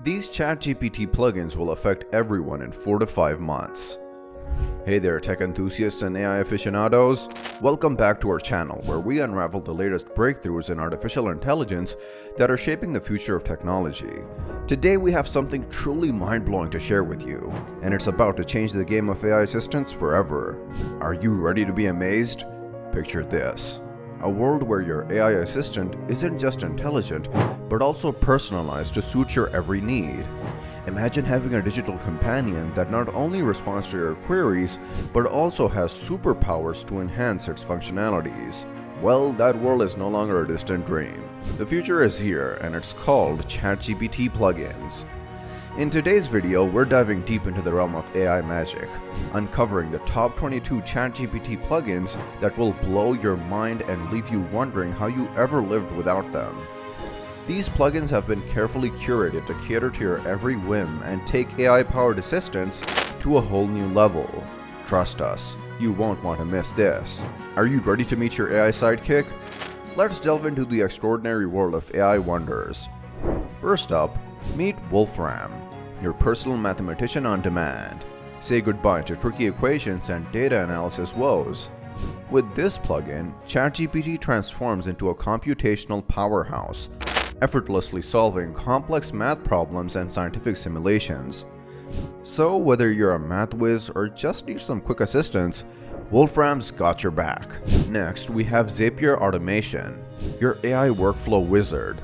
These ChatGPT plugins will affect everyone in 4 to 5 months. Hey there, tech enthusiasts and AI aficionados. Welcome back to our channel where we unravel the latest breakthroughs in artificial intelligence that are shaping the future of technology. Today we have something truly mind-blowing to share with you, and it's about to change the game of AI assistants forever. Are you ready to be amazed? Picture this. A world where your AI assistant isn't just intelligent, but also personalized to suit your every need. Imagine having a digital companion that not only responds to your queries, but also has superpowers to enhance its functionalities. Well, that world is no longer a distant dream. The future is here, and it's called ChatGPT plugins. In today's video, we're diving deep into the realm of AI magic, uncovering the top 22 ChatGPT plugins that will blow your mind and leave you wondering how you ever lived without them. These plugins have been carefully curated to cater to your every whim and take AI-powered assistants to a whole new level. Trust us, you won't want to miss this. Are you ready to meet your AI sidekick? Let's delve into the extraordinary world of AI wonders. First up, meet Wolfram, your personal mathematician on demand. Say goodbye to tricky equations and data analysis woes. With this plugin, ChatGPT transforms into a computational powerhouse, effortlessly solving complex math problems and scientific simulations. So whether you're a math whiz or just need some quick assistance, Wolfram's got your back. Next, we have Zapier Automation, your AI workflow wizard.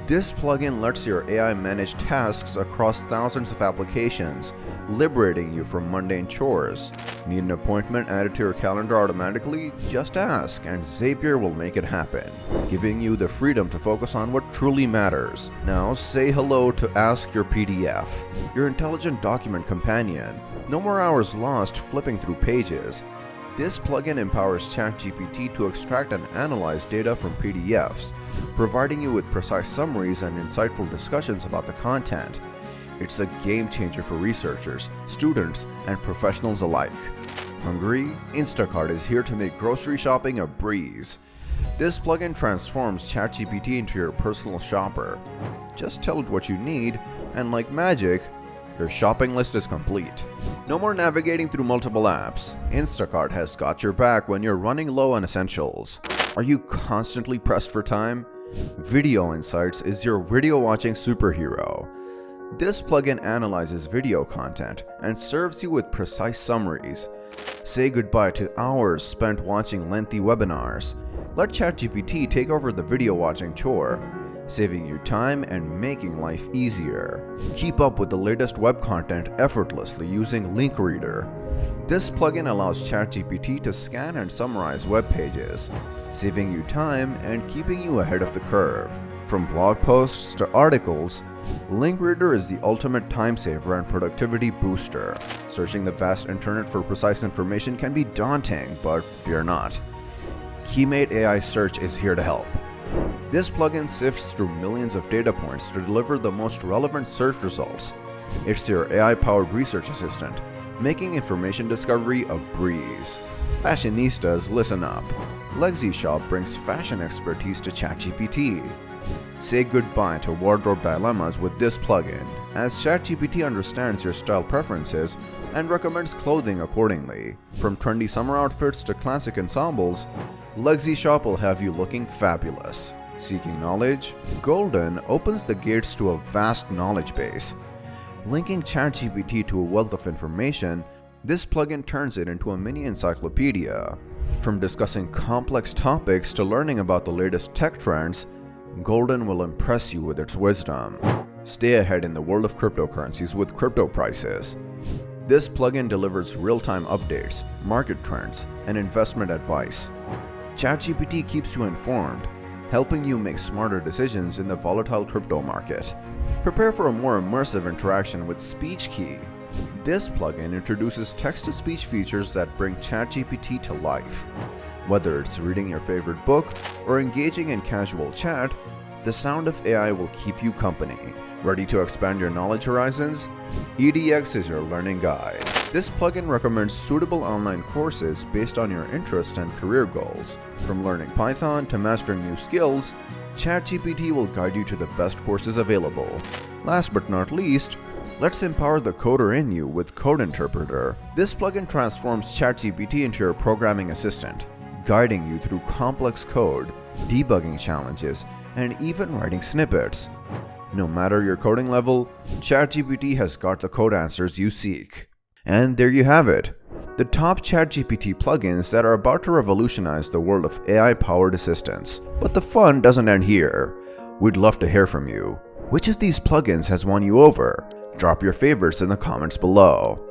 This plugin lets your AI manage tasks across thousands of applications, liberating you from mundane chores. Need an appointment added to your calendar automatically? Just ask, and Zapier will make it happen, giving you the freedom to focus on what truly matters. Now say hello to Ask Your PDF, your intelligent document companion. No more hours lost flipping through pages. This plugin empowers ChatGPT to extract and analyze data from PDFs, providing you with precise summaries and insightful discussions about the content. It's a game changer for researchers, students, and professionals alike. Hungry? Instacart is here to make grocery shopping a breeze. This plugin transforms ChatGPT into your personal shopper. Just tell it what you need, and like magic, your shopping list is complete. No more navigating through multiple apps. Instacart has got your back when you're running low on essentials. Are you constantly pressed for time? Video Insights is your video watching superhero. This plugin analyzes video content and serves you with precise summaries. Say goodbye to hours spent watching lengthy webinars. Let ChatGPT take over the video watching chore, saving you time and making life easier. Keep up with the latest web content effortlessly using Link Reader. This plugin allows ChatGPT to scan and summarize web pages, saving you time and keeping you ahead of the curve. From blog posts to articles, Link Reader is the ultimate time saver and productivity booster. Searching the vast internet for precise information can be daunting, but fear not. Keymate AI Search is here to help. This plugin sifts through millions of data points to deliver the most relevant search results. It's your AI-powered research assistant, making information discovery a breeze. Fashionistas, listen up. Lexi Shop brings fashion expertise to ChatGPT. Say goodbye to wardrobe dilemmas with this plugin, as ChatGPT understands your style preferences and recommends clothing accordingly. From trendy summer outfits to classic ensembles, Lexi Shop will have you looking fabulous. Seeking knowledge? Golden opens the gates to a vast knowledge base. Linking ChatGPT to a wealth of information, this plugin turns it into a mini encyclopedia. From discussing complex topics to learning about the latest tech trends, Golden will impress you with its wisdom. Stay ahead in the world of cryptocurrencies with crypto prices. This plugin delivers real-time updates, market trends, and investment advice. ChatGPT keeps you informed, helping you make smarter decisions in the volatile crypto market. Prepare for a more immersive interaction with SpeechKey. This plugin introduces text-to-speech features that bring ChatGPT to life. Whether it's reading your favorite book or engaging in casual chat, the sound of AI will keep you company. Ready to expand your knowledge horizons? EDX is your learning guide. This plugin recommends suitable online courses based on your interests and career goals. From learning Python to mastering new skills, ChatGPT will guide you to the best courses available. Last but not least, let's empower the coder in you with Code Interpreter. This plugin transforms ChatGPT into your programming assistant, guiding you through complex code, debugging challenges, and even writing snippets. No matter your coding level, ChatGPT has got the code answers you seek. And there you have it, the top ChatGPT plugins that are about to revolutionize the world of AI-powered assistants. But the fun doesn't end here. We'd love to hear from you. Which of these plugins has won you over? Drop your favorites in the comments below.